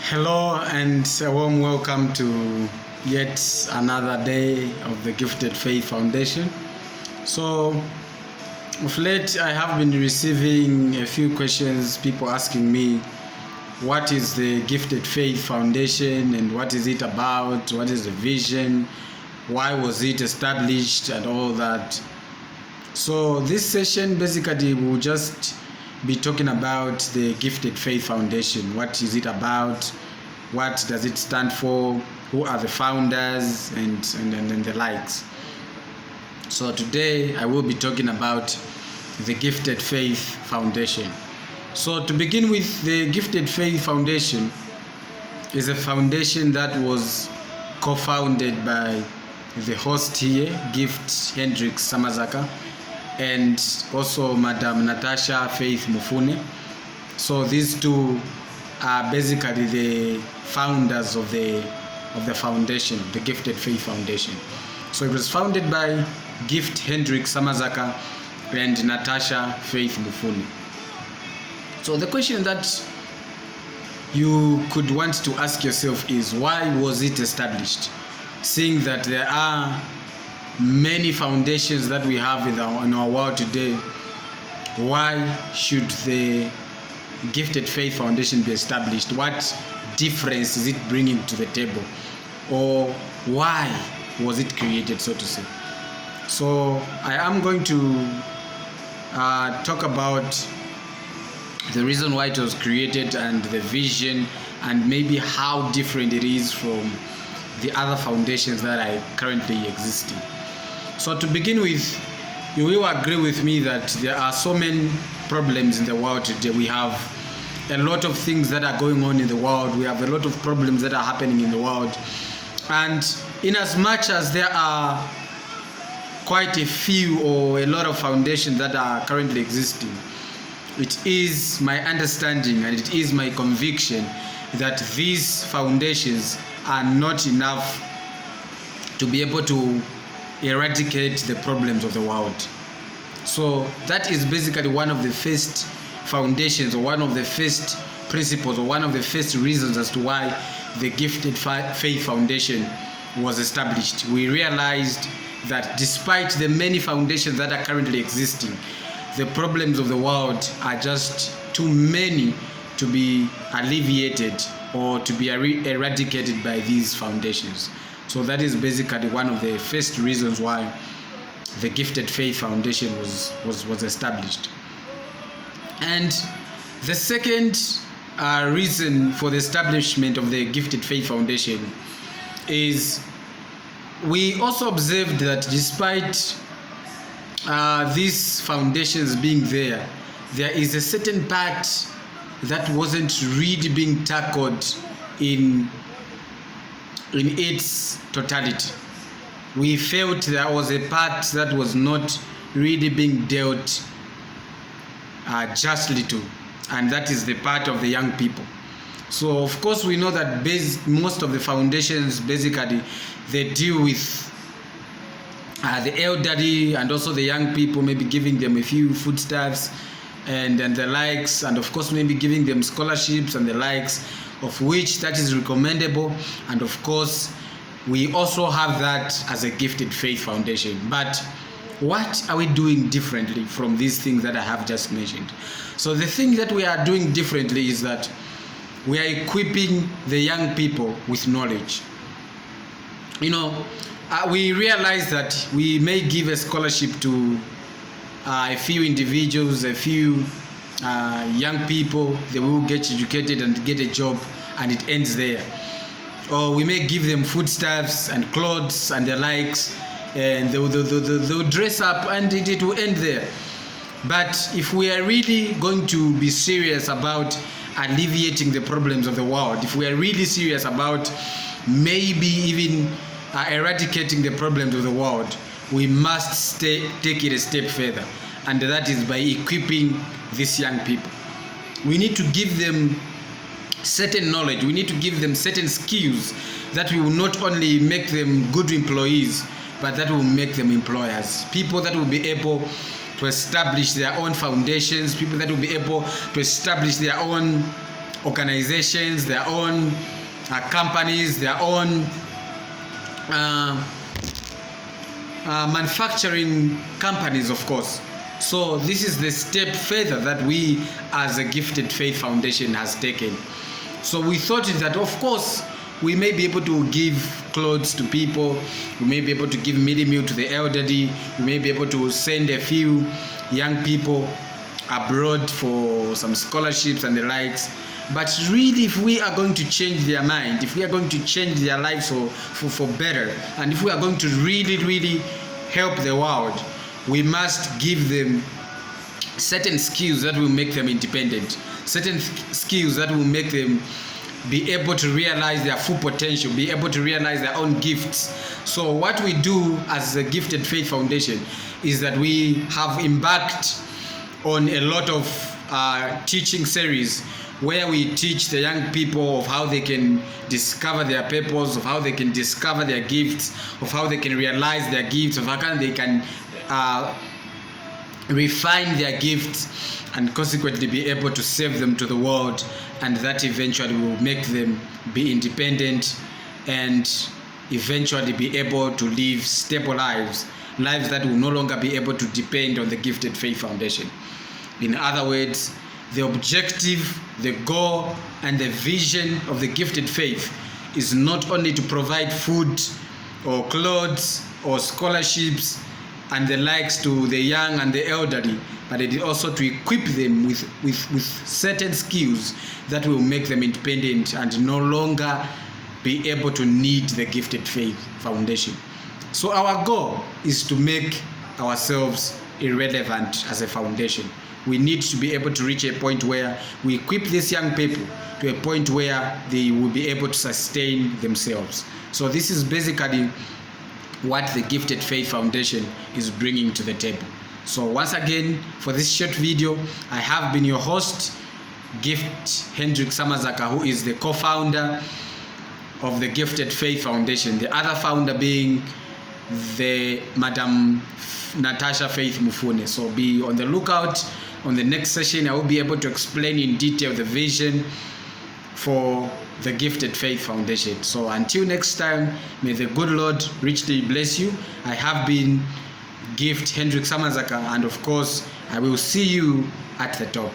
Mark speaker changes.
Speaker 1: Hello and a warm welcome to yet another day of the Gifted Faith Foundation. So, of late I have been receiving a few questions, people asking me what is the Gifted Faith Foundation and what is it about, what is the vision, why was it established and all that. So this session basically will just be talking about the Gifted Faith Foundation. What is it about? What does it stand for? Who are the founders and the likes? So today I will be talking about the Gifted Faith Foundation. So to begin with, the Gifted Faith Foundation is a foundation that was co-founded by the host here, Gift Hendricks Samazaka, and also Madam Natasha Faith Mufune. So these two are basically the founders of the foundation, the Gifted Faith Foundation. So it was founded by Gift Hendricks Samazaka and Natasha Faith Mufune. So the question that you could want to ask yourself is, why was it established? Seeing that there are many foundations that we have in our world today, why should the Gifted Faith Foundation be established? What difference is it bringing to the table? Or why was it created, so to say? So I am going to talk about the reason why it was created and the vision, and maybe how different it is from the other foundations that are currently existing. So to begin with, you will agree with me that there are so many problems in the world today. We have a lot of things that are going on in the world. We have a lot of problems that are happening in the world. And in as much as there are quite a few or a lot of foundations that are currently existing, it is my understanding and it is my conviction that these foundations are not enough to be able to eradicate the problems of the world. So that is basically one of the first foundations, or one of the first principles, or one of the first reasons as to why the Gifted Faith Foundation was established. We realized that despite the many foundations that are currently existing, the problems of the world are just too many to be alleviated or to be eradicated by these foundations. So that is basically one of the first reasons why the Gifted Faith Foundation was established. And the second reason for the establishment of the Gifted Faith Foundation is we also observed that despite these foundations being there is a certain part that wasn't really being tackled in its totality. We felt there was a part that was not really being dealt justly to, and that is the part of the young people. So of course we know that most of the foundations basically they deal with the elderly and also the young people, maybe giving them a few foodstuffs and the likes, and of course maybe giving them scholarships and the likes, of which that is recommendable. And of course we also have that as a Gifted Faith Foundation. But what are we doing differently from these things that I have just mentioned? So the thing that we are doing differently is that we are equipping the young people with knowledge. We realize that we may give a scholarship to a few individuals, a few young people. They will get educated and get a job, and it ends there. Or we may give them foodstuffs and clothes and the likes, and they'll dress up, and it will end there. But if we are really going to be serious about alleviating the problems of the world, if we are really serious about maybe even eradicating the problems of the world, we must take it a step further, and that is by equipping these young people. We need to give them certain knowledge, we need to give them certain skills that will not only make them good employees, but that will make them employers, people that will be able to establish their own foundations, people that will be able to establish their own organizations, their own companies, their own manufacturing companies, of course. So this is the step further that we as a Gifted Faith Foundation has taken. So we thought that, of course, we may be able to give clothes to people, we may be able to give midday meal to the elderly, we may be able to send a few young people abroad for some scholarships and the likes. But really, if we are going to change their mind, if we are going to change their lives for better, and if we are going to really help the world, we must give them certain skills that will make them independent, certain skills that will make them be able to realize their full potential, be able to realize their own gifts. So what we do as a Gifted Faith Foundation is that we have embarked on a lot of teaching series where we teach the young people of how they can discover their purpose, of how they can discover their gifts, of how they can realize their gifts, of how they can refine their gifts and consequently be able to serve them to the world, and that eventually will make them be independent and eventually be able to live stable lives that will no longer be able to depend on the Gifted Faith Foundation. In other words, the objective, the goal, and the vision of the Gifted Faith is not only to provide food or clothes or scholarships and the likes to the young and the elderly, but it is also to equip them with certain skills that will make them independent and no longer be able to need the Gifted Faith Foundation. So our goal is to make ourselves irrelevant as a foundation. We need to be able to reach a point where we equip these young people to a point where they will be able to sustain themselves. So this is basically what the Gifted Faith Foundation is bringing to the table. So once again, for this short video, I have been your host, Gift Hendrik Samazaka, who is the co-founder of the Gifted Faith Foundation, the other founder being the Madam Natasha Faith Mufune. So be on the lookout. On the next session, I will be able to explain in detail the vision for the Gifted Faith Foundation. So until next time, may the good Lord richly bless you. I have been Gift Hendrik Samazaka, and of course, I will see you at the top.